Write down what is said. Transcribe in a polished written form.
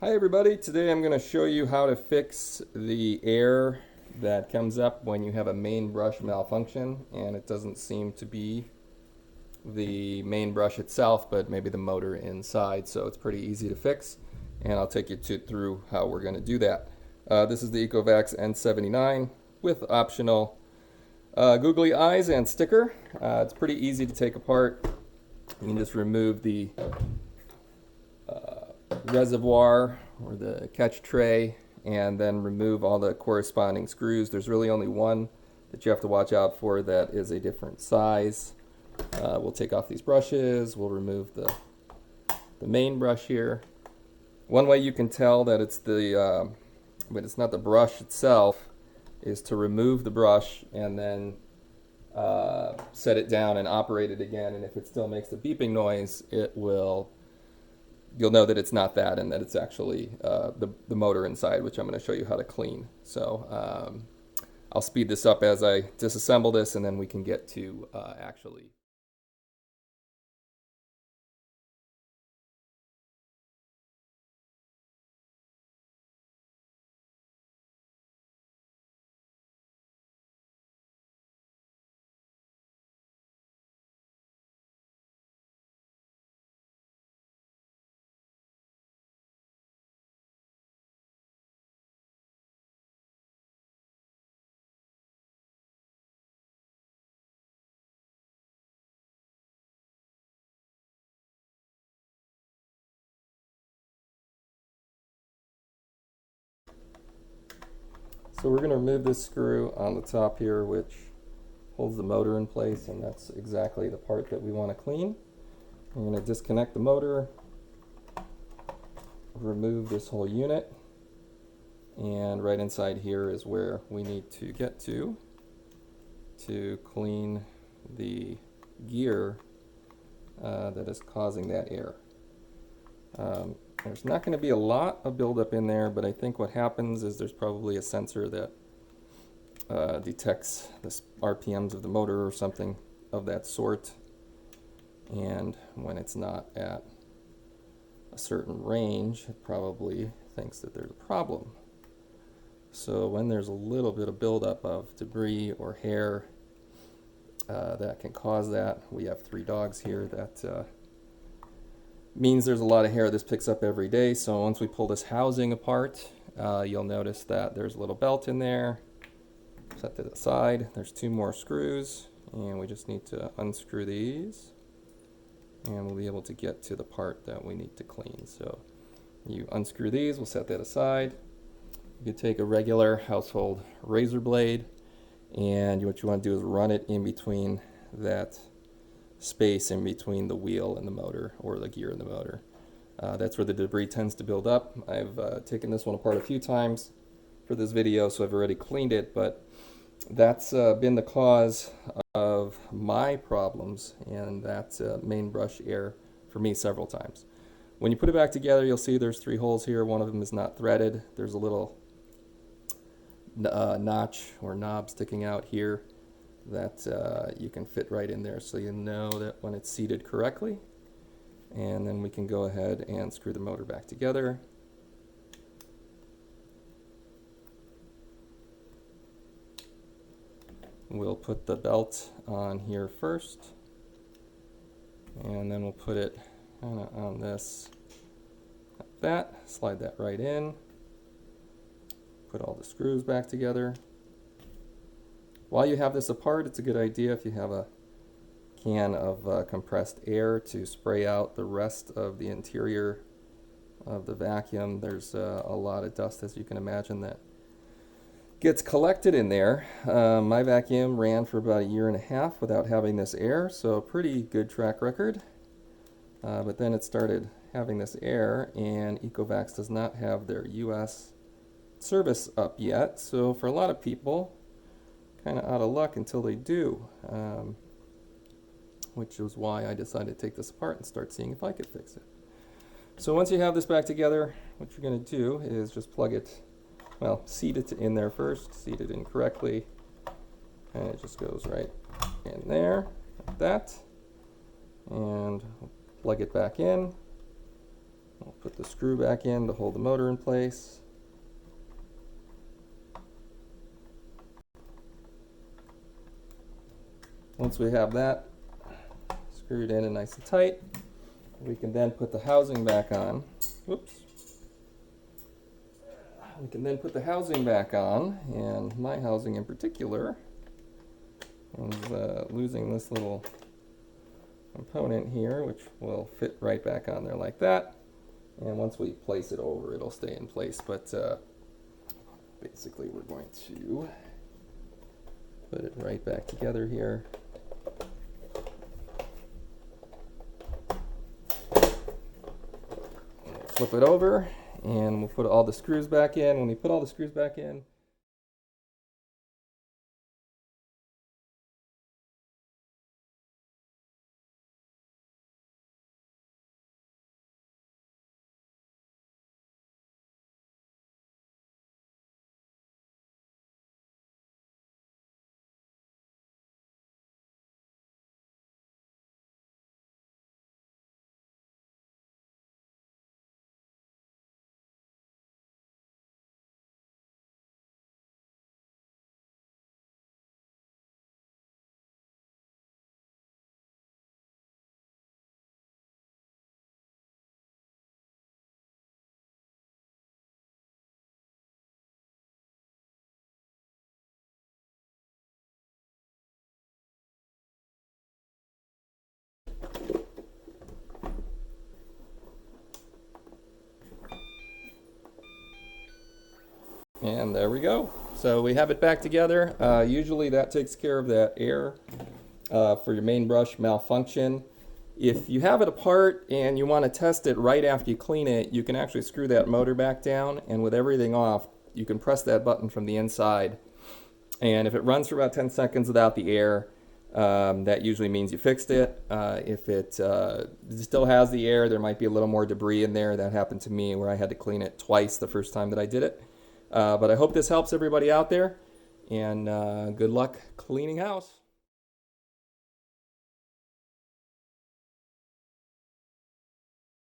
Hi everybody, today I'm going to show you how to fix the air that comes up when you have a main brush malfunction, and it doesn't seem to be the main brush itself but maybe the motor inside, so it's pretty easy to fix, and I'll take you through how we're going to do that. This is the Ecovacs N79 with optional googly eyes and sticker. It's pretty easy to take apart. You can just remove the reservoir or the catch tray and then remove all the corresponding screws. There's really only one that you have to watch out for that is a different size. We'll take off these brushes. We'll remove the main brush here. One way you can tell that it's but it's not the brush itself is to remove the brush and then set it down and operate it again, and if it still makes the beeping noise, you'll know that it's not that and that it's actually the motor inside, which I'm going to show you how to clean. So I'll speed this up as I disassemble this, and then we can get to actually. So we're going to remove this screw on the top here, which holds the motor in place, and that's exactly the part that we want to clean. We're going to disconnect the motor, remove this whole unit, and right inside here is where we need to get to clean the gear that is causing that air. There's not going to be a lot of buildup in there, but I think what happens is there's probably a sensor that detects the RPMs of the motor or something of that sort, and when it's not at a certain range, it probably thinks that there's a problem. So when there's a little bit of buildup of debris or hair that can cause that, we have 3 dogs here, that means there's a lot of hair this picks up every day. So once we pull this housing apart, you'll notice that there's a little belt in there. Set that aside. There's 2 more screws, and we just need to unscrew these, and we'll be able to get to the part that we need to clean. So you unscrew these, we'll set that aside. You can take a regular household razor blade, and what you want to do is run it in between that space in between the wheel and the motor, or the gear and the motor. That's where the debris tends to build up. I've taken this one apart a few times for this video, so I've already cleaned it, but that's been the cause of my problems, and that's main brush air for me several times. When you put it back together, you'll see there's 3 holes here. One of them is not threaded. There's a little notch or knob sticking out here that you can fit right in there, so you know that when it's seated correctly. And then we can go ahead and screw the motor back together. We'll put the belt on here first, and then we'll put it kind of on this, like that, slide that right in, put all the screws back together. While you have this apart, it's a good idea, if you have a can of compressed air, to spray out the rest of the interior of the vacuum. There's a lot of dust, as you can imagine, that gets collected in there. My vacuum ran for about 1.5 years without having this air, so a pretty good track record. But then it started having this air, and Ecovacs does not have their US service up yet, so for a lot of people, kind of out of luck until they do, which is why I decided to take this apart and start seeing if I could fix it. So once you have this back together, what you're going to do is just plug it, well, seat it in there first, seat it in correctly, and it just goes right in there, like that, and plug it back in, We'll put the screw back in to hold the motor in place. Once we have that screwed in and nice and tight, we can then put the housing back on. Whoops. We can then put the housing back on, and my housing in particular is losing this little component here, which will fit right back on there like that. And once we place it over, it'll stay in place. But basically, we're going to put it right back together here. Flip it over, and we'll put all the screws back in. When we put all the screws back in, and there we go. So we have it back together. Usually that takes care of that air for your main brush malfunction. If you have it apart and you want to test it right after you clean it, you can actually screw that motor back down, and with everything off, you can press that button from the inside. And if it runs for about 10 seconds without the air, that usually means you fixed it. If it still has the air, there might be a little more debris in there. That happened to me where I had to clean it twice the first time that I did it. But I hope this helps everybody out there, and good luck cleaning house.